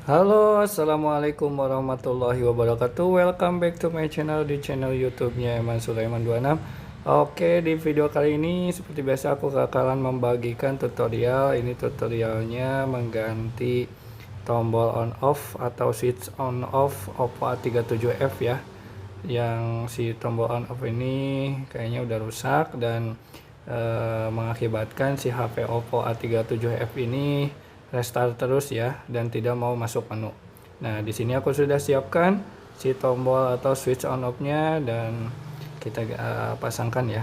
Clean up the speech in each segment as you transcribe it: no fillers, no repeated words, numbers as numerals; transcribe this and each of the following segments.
Halo, assalamualaikum warahmatullahi wabarakatuh. Welcome back to my channel di channel YouTube-nya Eman Sulaiman 26. Oke, di video kali ini seperti biasa aku bakalan membagikan tutorial. Ini tutorialnya mengganti tombol on off atau switch on off Oppo A37F ya. Yang si tombol on off ini kayaknya udah rusak dan mengakibatkan si HP Oppo A37F ini restart terus ya dan tidak mau masuk menu. Nah, di sini aku sudah siapkan si tombol atau switch on off-nya dan kita pasangkan ya.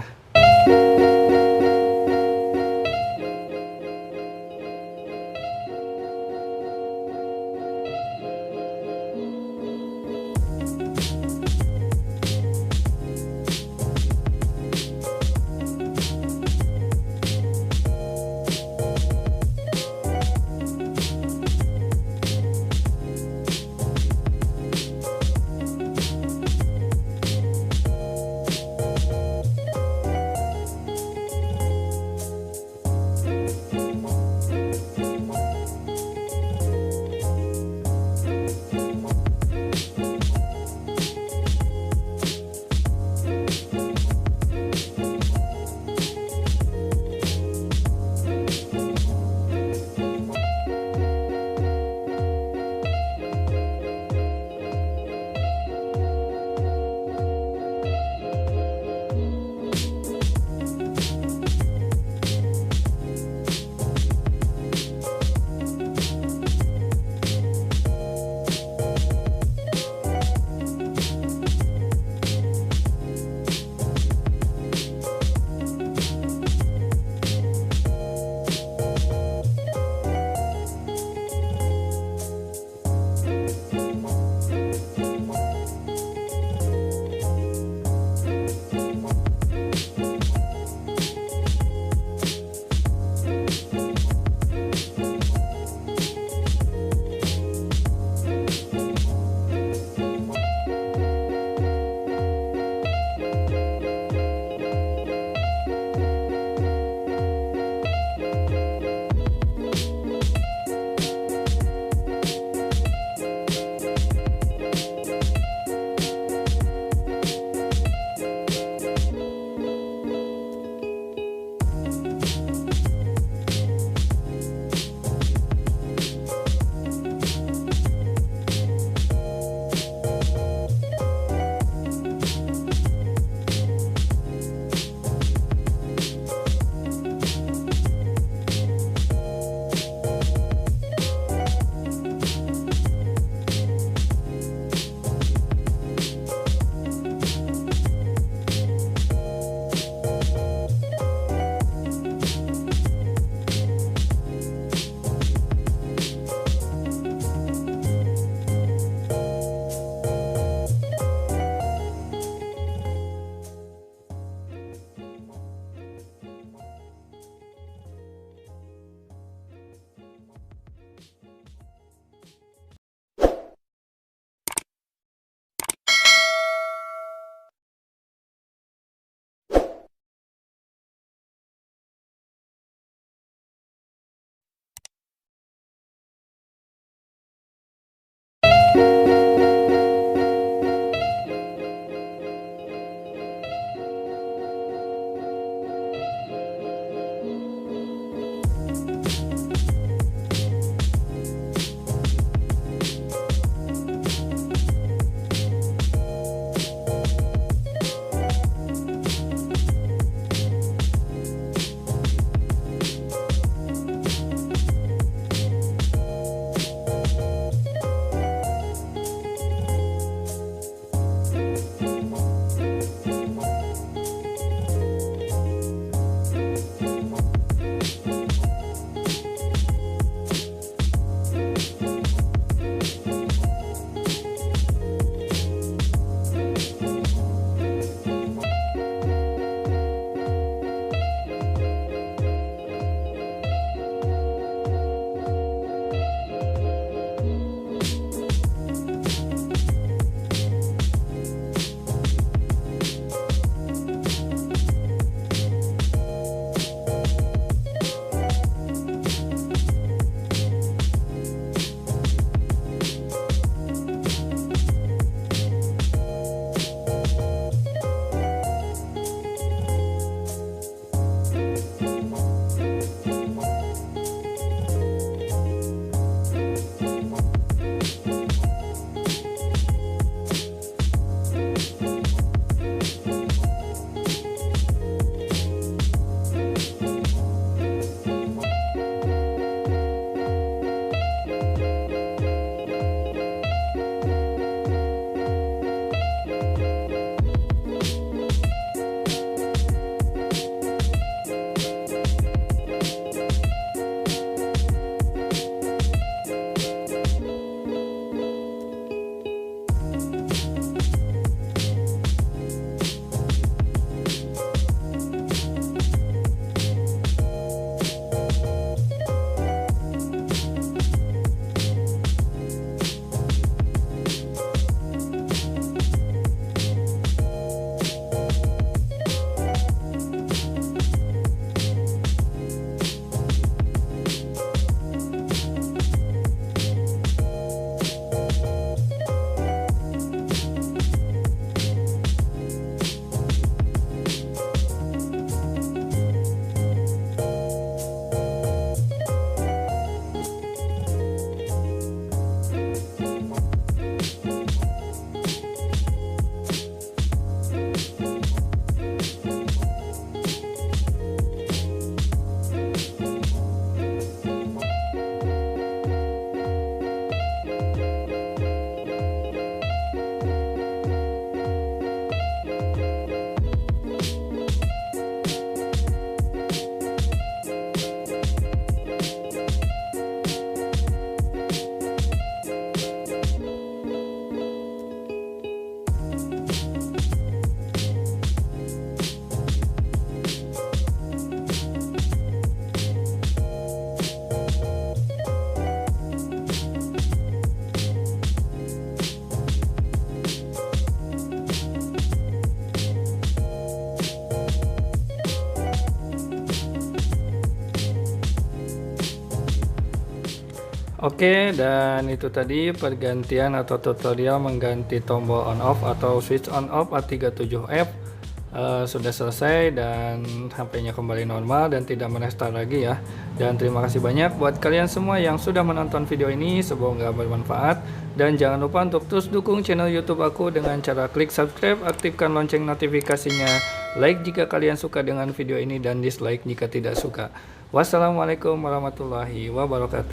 Oke, dan itu tadi pergantian atau tutorial mengganti tombol on off atau switch on off A37F sudah selesai dan HP-nya kembali normal dan tidak merestart lagi ya. Dan terima kasih banyak buat kalian semua yang sudah menonton video ini, semoga bermanfaat. Dan jangan lupa untuk terus dukung channel YouTube aku dengan cara klik subscribe, aktifkan lonceng notifikasinya, like jika kalian suka dengan video ini dan dislike jika tidak suka. Wassalamualaikum warahmatullahi wabarakatuh.